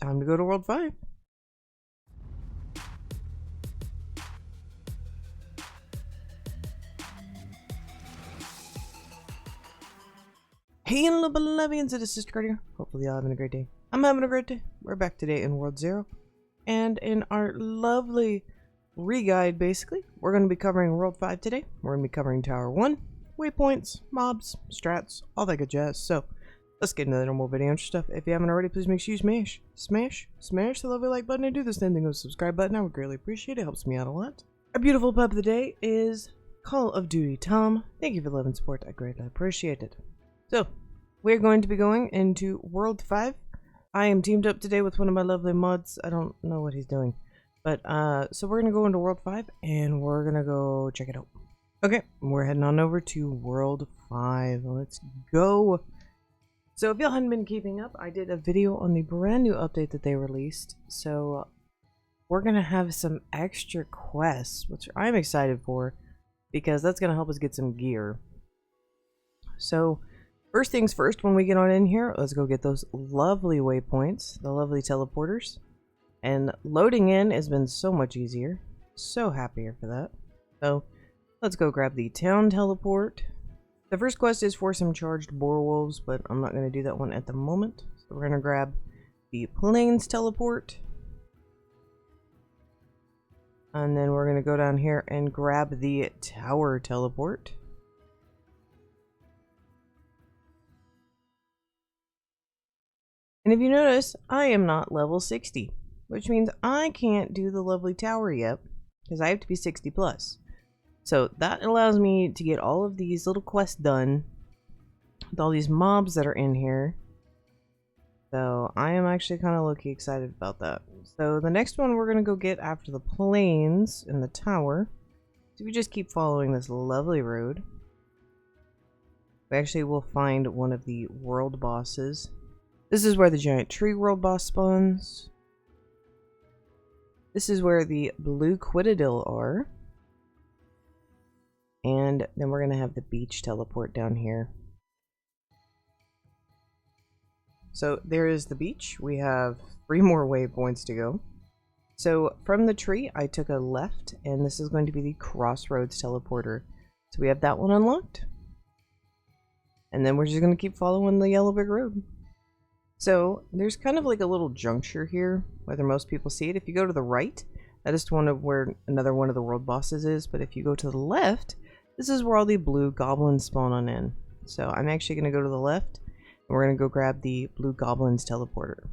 time to go to World 5. Hey, hello, beloveds, it is Sister Card here. Hopefully y'all having a great day. I'm having a great day. We're back today in World 0. And in our lovely re-guide, basically, we're going to be covering World 5 today. We're going to be covering Tower 1, waypoints, mobs, strats, all that good jazz. So, let's get into the normal video stuff. If you haven't already, please make sure you smash the lovely like button and do the same thing with the subscribe button. I would greatly appreciate it. It helps me out a lot. Our beautiful pup of the day is Call of Duty Tom. Thank you for the love and support. I greatly appreciate it. So, we're going to be going into World 5. I am teamed up today with one of my lovely mods. I don't know what he's doing. But, so we're going to go into World 5, and we're going to go check it out. Okay, we're heading on over to World 5. Let's go! So, if y'all hadn't been keeping up, I did a video on the brand new update that they released. So, we're going to have some extra quests, which I'm excited for, because that's going to help us get some gear. So, first things first, when we get on in here, let's go get those lovely waypoints, the lovely teleporters. And loading in has been so much easier. So happier for that. So, let's go grab the town teleport. The first quest is for some charged boar wolves, but I'm not going to do that one at the moment. So we're going to grab the plains teleport. And then we're going to go down here and grab the tower teleport. And if you notice, I am not level 60, which means I can't do the lovely tower yet, because I have to be 60 plus. So that allows me to get all of these little quests done, with all these mobs that are in here. So I am actually kind of low-key excited about that. So the next one we're going to go get after the plains and the tower. So we just keep following this lovely road. We actually will find one of the world bosses. This is where the giant tree world boss spawns. This is where the blue Quiddadil are. And then we're going to have the beach teleport down here. So there is the beach. We have 3 more waypoints to go. So from the tree, I took a left, and this is going to be the Crossroads Teleporter. So we have that one unlocked. And then we're just going to keep following the yellow brick road. So, there's kind of like a little juncture here, whether most people see it. If you go to the right, that is one of where another one of the world bosses is, but if you go to the left, this is where all the blue goblins spawn on in. So, I'm actually going to go to the left, and we're going to go grab the blue goblins teleporter.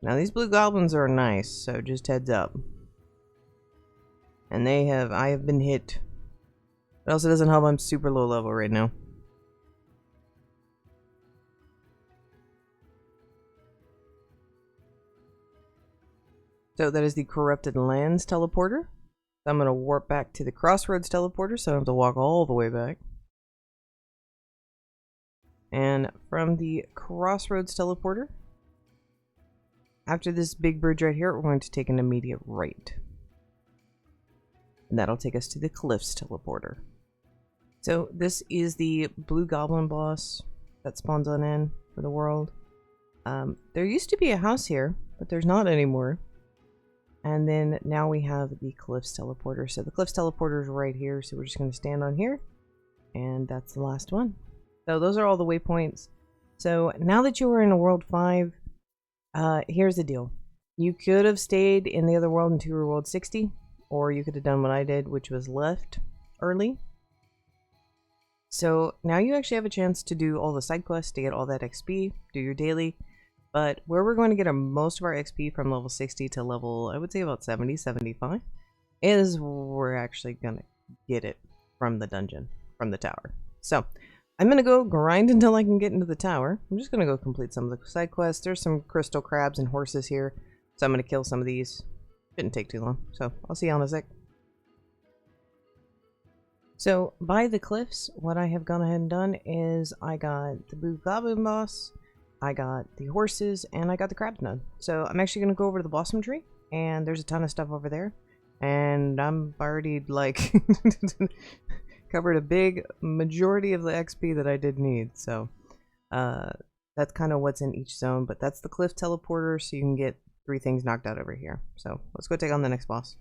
Now, these blue goblins are nice, so just heads up. And I have been hit. It also doesn't help I'm super low level right now. So that is the Corrupted Lands teleporter. I'm going to warp back to the Crossroads teleporter, so I don't have to walk all the way back. And from the Crossroads teleporter, after this big bridge right here, we're going to take an immediate right. And that'll take us to the Cliffs teleporter. So this is the blue goblin boss that spawns on in for the world. There used to be a house here, but there's not anymore. And then now we have the Cliffs teleporter. So the Cliffs teleporter is right here. So we're just going to stand on here. And that's the last one. So those are all the waypoints. So now that you are in a World 5, here's the deal. You could have stayed in the other world until you were World 60. Or you could have done what I did, which was left early. So now you actually have a chance to do all the side quests to get all that XP, do your daily. But where we're going to get most of our XP from level 60 to level, I would say about 70, 75, is we're actually going to get it from the dungeon, from the tower. So, I'm going to go grind until I can get into the tower. I'm just going to go complete some of the side quests. There's some crystal crabs and horses here, so I'm going to kill some of these. Didn't take too long, so I'll see you in a sec. So, by the cliffs, what I have gone ahead and done is I got the blue goblin boss, I got the horses, and I got the crabs done. So I'm actually going to go over to the blossom tree, and there's a ton of stuff over there. And I'm already, like, covered a big majority of the XP that I did need. So That's kind of what's in each zone, but that's the cliff teleporter, so you can get 3 things knocked out over here. So let's go take on the next boss.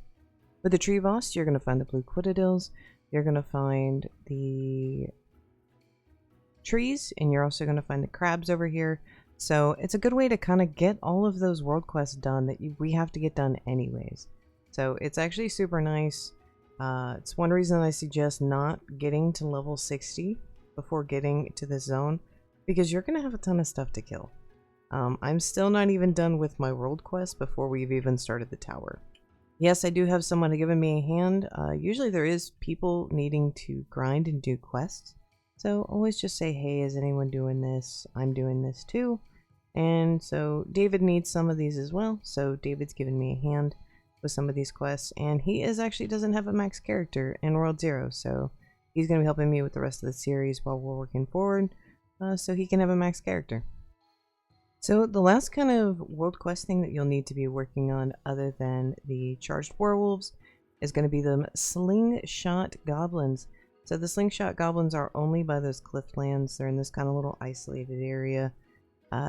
With the tree boss, you're going to find the blue quitadills, you're going to find the trees, and you're also going to find the crabs over here. So it's a good way to kind of get all of those world quests done that we have to get done anyways. So it's actually super nice. It's one reason I suggest not getting to level 60 before getting to this zone, because you're going to have a ton of stuff to kill. I'm still not even done with my world quest before we've even started the tower. Yes, I do have someone giving me a hand. Usually there is people needing to grind and do quests. So always just say, hey, is anyone doing this? I'm doing this too. And so David needs some of these as well. So David's giving me a hand with some of these quests. And he actually doesn't have a max character in World 0. So he's going to be helping me with the rest of the series while we're working forward. So he can have a max character. So the last kind of world quest thing that you'll need to be working on other than the charged werewolves is going to be the slingshot goblins. So the slingshot goblins are only by those clifflands. They're in this kind of little isolated area.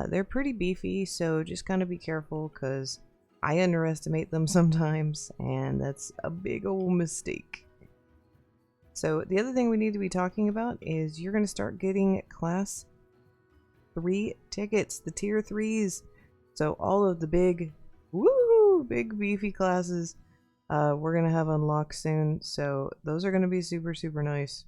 They're pretty beefy, so just kind of be careful because I underestimate them sometimes, and that's a big old mistake. So the other thing we need to be talking about is you're going to start getting class 3 tickets, the tier 3s. So all of the big beefy classes we're going to have unlocked soon. So those are going to be super, super nice.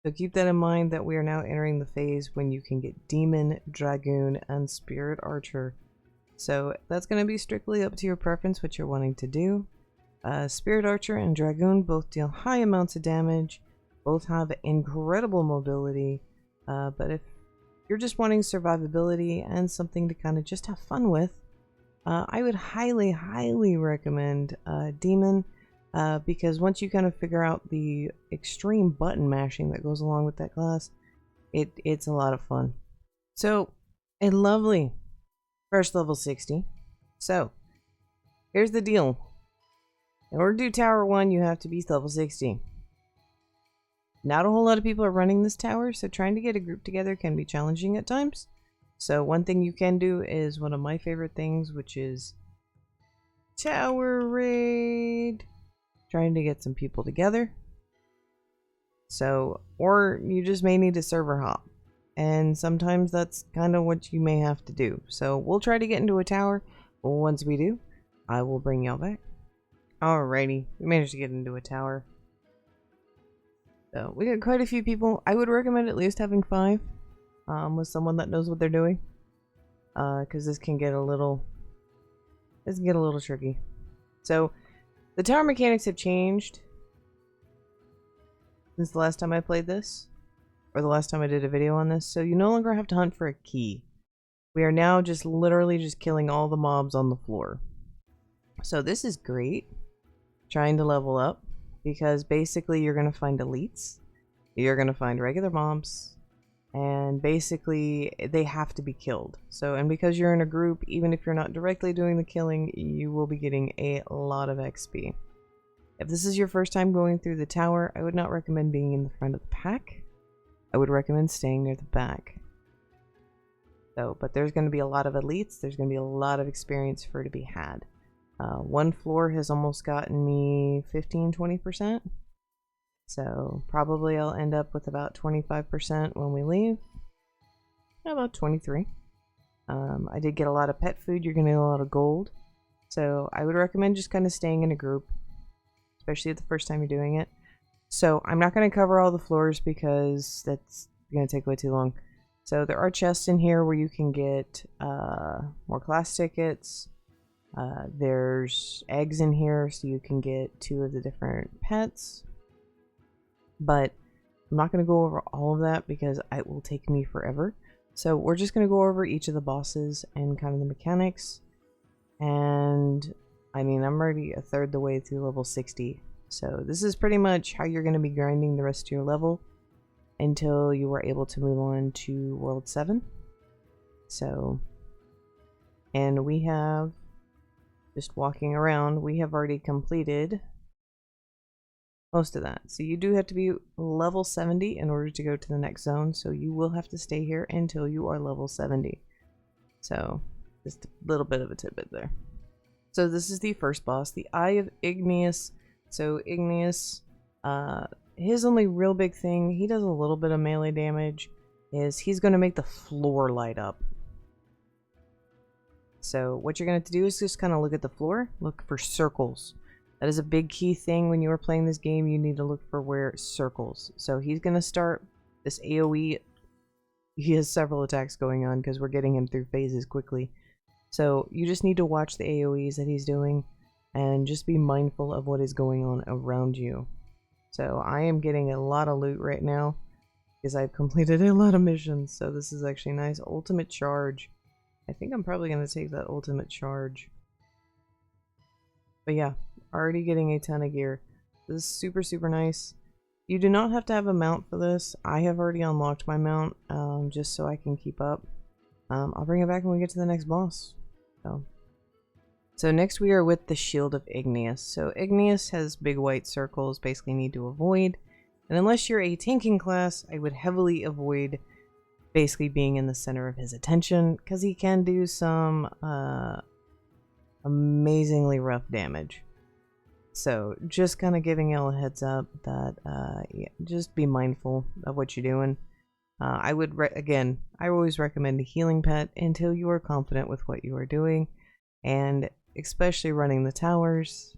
So keep that in mind that we are now entering the phase when you can get Demon, Dragoon, and Spirit Archer. So that's going to be strictly up to your preference what you're wanting to do. Spirit Archer and Dragoon both deal high amounts of damage, both have incredible mobility, but if you're just wanting survivability and something to kind of just have fun with, I would highly, highly recommend Demon, because once you kind of figure out the extreme button mashing that goes along with that class, it's a lot of fun. So, a lovely first level 60. So, here's the deal. In order to do Tower 1, you have to be level 60. Not a whole lot of people are running this tower, so trying to get a group together can be challenging at times. So one thing you can do is one of my favorite things, which is Tower Raid. Trying to get some people together. So, or you just may need a server hop. And sometimes that's kind of what you may have to do. So we'll try to get into a tower. But once we do, I will bring y'all back. Alrighty, we managed to get into a tower. So we got quite a few people. I would recommend at least having 5 with someone that knows what they're doing, because this can get a little tricky. So the tower mechanics have changed since the last time I played this, or the last time I did a video on this. So you no longer have to hunt for a key. We are now just literally just killing all the mobs on the floor. So this is great. Trying to level up. Because basically you're going to find elites, you're going to find regular mobs, and basically they have to be killed. So, and because you're in a group, even if you're not directly doing the killing, you will be getting a lot of XP. If this is your first time going through the tower, I would not recommend being in the front of the pack. I would recommend staying near the back. So, but there's going to be a lot of elites, there's going to be a lot of experience for to be had. One floor has almost gotten me 15-20%. So probably I'll end up with about 25% when we leave. About 23. I did get a lot of pet food. You're going to get a lot of gold. So I would recommend just kind of staying in a group, especially the first time you're doing it. So I'm not going to cover all the floors because that's going to take way too long. So there are chests in here where you can get more class tickets. There's eggs in here so you can get 2 of the different pets, but I'm not going to go over all of that because it will take me forever. So we're just going to go over each of the bosses and kind of the mechanics. And I mean, I'm already a third the way through level 60, so this is pretty much how you're going to be grinding the rest of your level until you are able to move on to World 7. So, and we have, just walking around, we have already completed most of that. So you do have to be level 70 in order to go to the next zone. So you will have to stay here until you are level 70. So just a little bit of a tidbit there. So this is the first boss, the Eye of Igneous. So Igneous, his only real big thing, he does a little bit of melee damage, is he's going to make the floor light up. So what you're going to have to do is just kind of look at the floor, look for circles. That is a big key thing when you are playing this game. You need to look for where circles. So he's going to start this AoE. He has several attacks going on because we're getting him through phases quickly. So you just need to watch the AoEs that he's doing and just be mindful of what is going on around you. So I am getting a lot of loot right now because I've completed a lot of missions. So this is actually nice. Ultimate charge. I think I'm probably going to take that ultimate charge. But yeah, already getting a ton of gear. This is super, super nice. You do not have to have a mount for this. I have already unlocked my mount just so I can keep up. I'll bring it back when we get to the next boss. So next we are with the Shield of Igneous. So Igneous has big white circles, basically need to avoid. And unless you're a tanking class, I would heavily avoid basically being in the center of his attention, because he can do some amazingly rough damage. So just kind of giving you a heads up that yeah, just be mindful of what you're doing. I would again, I always recommend a healing pet until you are confident with what you are doing, and especially running the towers.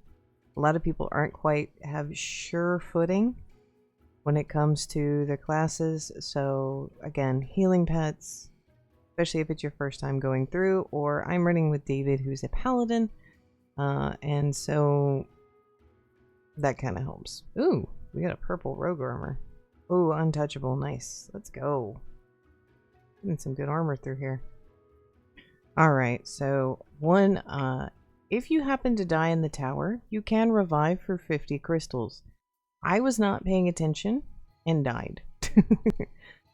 A lot of people aren't quite have sure footing when it comes to their classes. So again, healing pets, especially if it's your first time going through. Or I'm running with David, who's a paladin, and so that kind of helps. Ooh, we got a purple rogue armor. Ooh, untouchable. Nice. Let's go. Getting some good armor through here. Alright, so one, if you happen to die in the tower, you can revive for 50 crystals. I was not paying attention and died.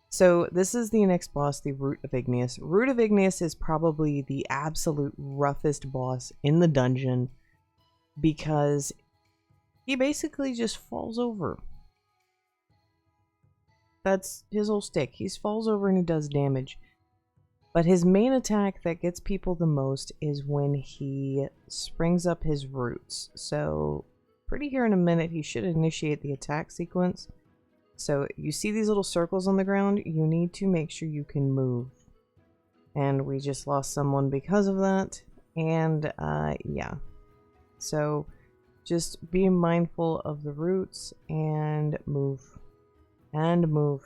So this is the next boss, the Root of Igneous. Root of Igneous is probably the absolute roughest boss in the dungeon because he basically just falls over. That's his whole stick. He falls over and he does damage. But his main attack that gets people the most is when he springs up his roots. So pretty here in a minute, he should initiate the attack sequence. So you see these little circles on the ground, you need to make sure you can move. And we just lost someone because of that. And yeah. So just be mindful of the roots and move. And move.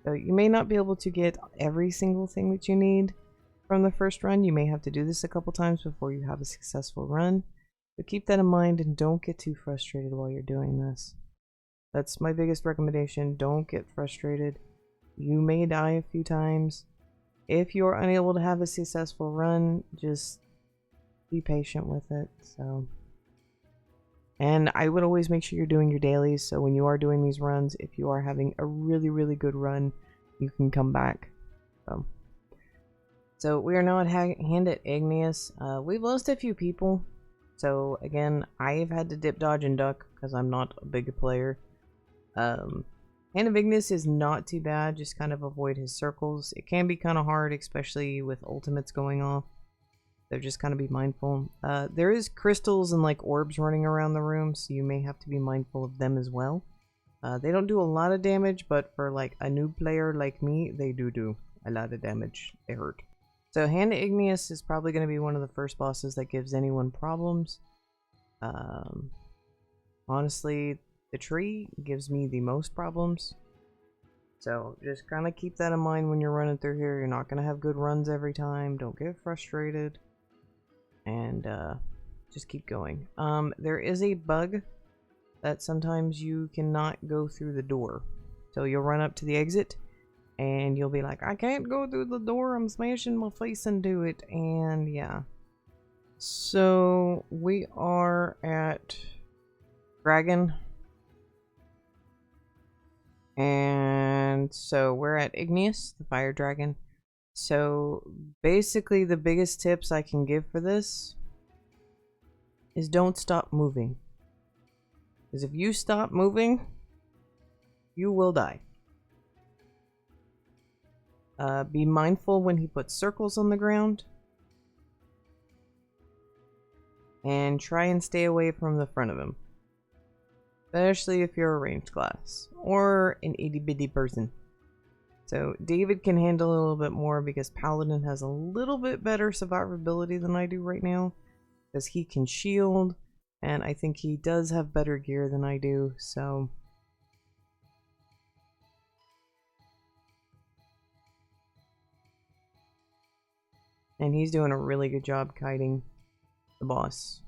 So you may not be able to get every single thing that you need from the first run. You may have to do this a couple times before you have a successful run. But keep that in mind and don't get too frustrated while you're doing this. That's my biggest recommendation. Don't get frustrated. You may die a few times. If you're unable to have a successful run, just be patient with it. And I would always make sure you're doing your dailies, so when you are doing these runs, if you are having a really, really good run, you can come back. So we are now at Hand at Igneous. We've lost a few people. So again, I've had to dip, dodge, and duck because I'm not a big player. Hand of Igneous is not too bad, just kind of avoid his circles. It can be kind of hard, especially with ultimates going off. So just kind of be mindful. There is crystals and like orbs running around the room, so you may have to be mindful of them as well. They don't do a lot of damage, but for like a new player like me, they do a lot of damage. They hurt. So Hand of Igneous is probably going to be one of the first bosses that gives anyone problems. Honestly, the tree gives me the most problems. So just kind of keep that in mind when you're running through here. You're not going to have good runs every time. Don't get frustrated. And just keep going. There is a bug that sometimes you cannot go through the door. So you'll run up to the exit and you'll be like, I can't go through the door, I'm smashing my face into it. And yeah. So we are at Dragon. And so we're at Igneous, the fire dragon. So basically the biggest tips I can give for this is don't stop moving. Because if you stop moving, you will die. Be mindful when he puts circles on the ground. And try and stay away from the front of him. Especially if you're a ranged class. Or an itty bitty person. So David can handle a little bit more because Paladin has a little bit better survivability than I do right now. Because he can shield. And I think he does have better gear than I do. So... and he's doing a really good job kiting the boss.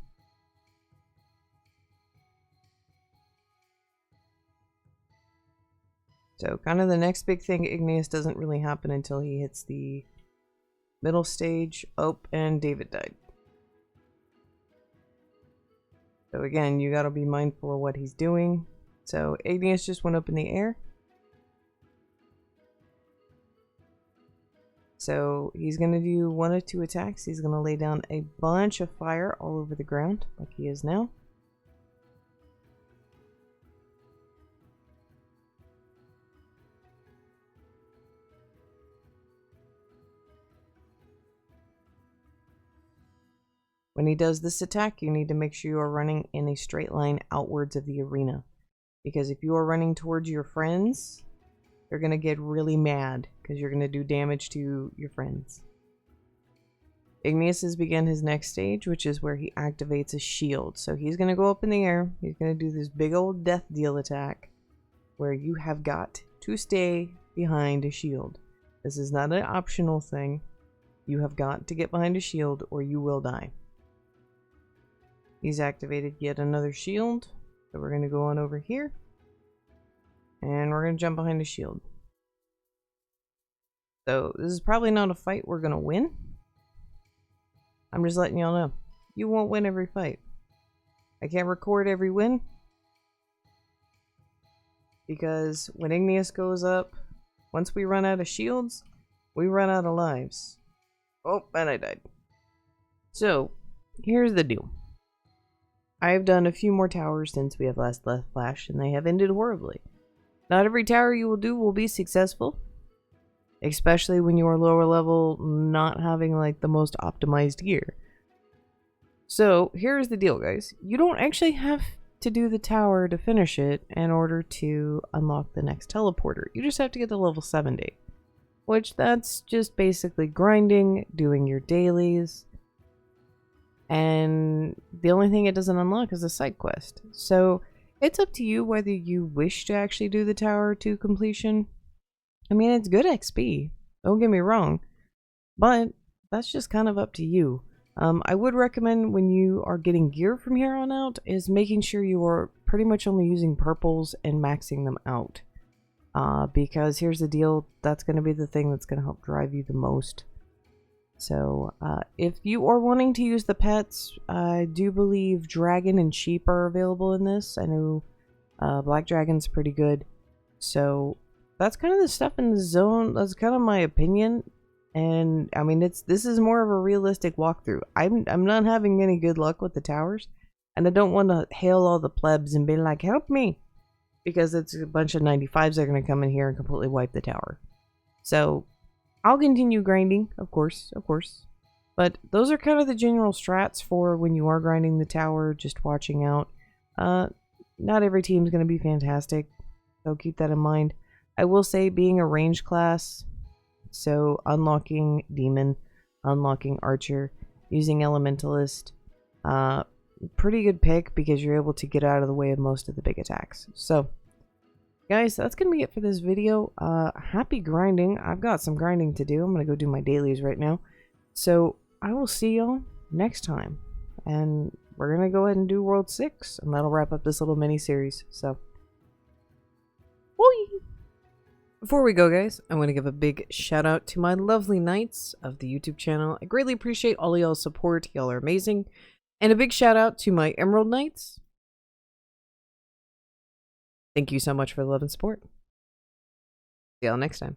So kind of the next big thing, Igneous, doesn't really happen until he hits the middle stage. Oh, and David died. So again, you gotta be mindful of what he's doing. So Igneous just went up in the air. So he's going to do 1 of 2 attacks. He's going to lay down a bunch of fire all over the ground, like he is now. When he does this attack, you need to make sure you are running in a straight line outwards of the arena. Because if you are running towards your friends, they're going to get really mad because you're going to do damage to your friends. Igneous has begun his next stage, which is where he activates a shield. So he's going to go up in the air. He's going to do this big old death deal attack where you have got to stay behind a shield. This is not an optional thing. You have got to get behind a shield or you will die. He's activated yet another shield. So we're going to go on over here. And we're going to jump behind a shield. So this is probably not a fight we're going to win. I'm just letting y'all know. You won't win every fight. I can't record every win. Because when Igneous goes up, once we run out of shields, we run out of lives. Oh, and I died. So, here's the deal. I've done a few more towers since we have last left Flash, and they have ended horribly. Not every tower you will do will be successful. Especially when you are lower level, not having like the most optimized gear. So, here's the deal, guys. You don't actually have to do the tower to finish it in order to unlock the next teleporter. You just have to get to level 70. Which, that's just basically grinding, doing your dailies. And the only thing it doesn't unlock is a side quest. So, it's up to you whether you wish to actually do the tower to completion. I mean, it's good XP. Don't get me wrong. But that's just kind of up to you. I would recommend when you are getting gear from here on out is making sure you are pretty much only using purples and maxing them out. Because here's the deal. That's going to be the thing that's going to help drive you the most. So, if you are wanting to use the pets, I do believe dragon and sheep are available in this. I know black dragon's pretty good. So, that's kind of the stuff in the zone. That's kind of my opinion. And, I mean, this is more of a realistic walkthrough. I'm not having any good luck with the towers. And I don't want to hail all the plebs and be like, help me. Because it's a bunch of 95s that are going to come in here and completely wipe the tower. So, I'll continue grinding, of course. But those are kind of the general strats for when you are grinding the tower, just watching out. Not every team is going to be fantastic, so keep that in mind. I will say, being a range class, so unlocking Demon, unlocking Archer, using Elementalist, pretty good pick because you're able to get out of the way of most of the big attacks. So, guys, that's going to be it for this video. Happy grinding. I've got some grinding to do. I'm going to go do my dailies right now. So, I will see y'all next time. And we're going to go ahead and do World 6. And that'll wrap up this little mini-series. So, whee! Before we go, guys, I want to give a big shout out to my lovely knights of the YouTube channel. I greatly appreciate all of y'all's support. Y'all are amazing. And a big shout out to my Emerald Knights. Thank you so much for the love and support. See y'all next time.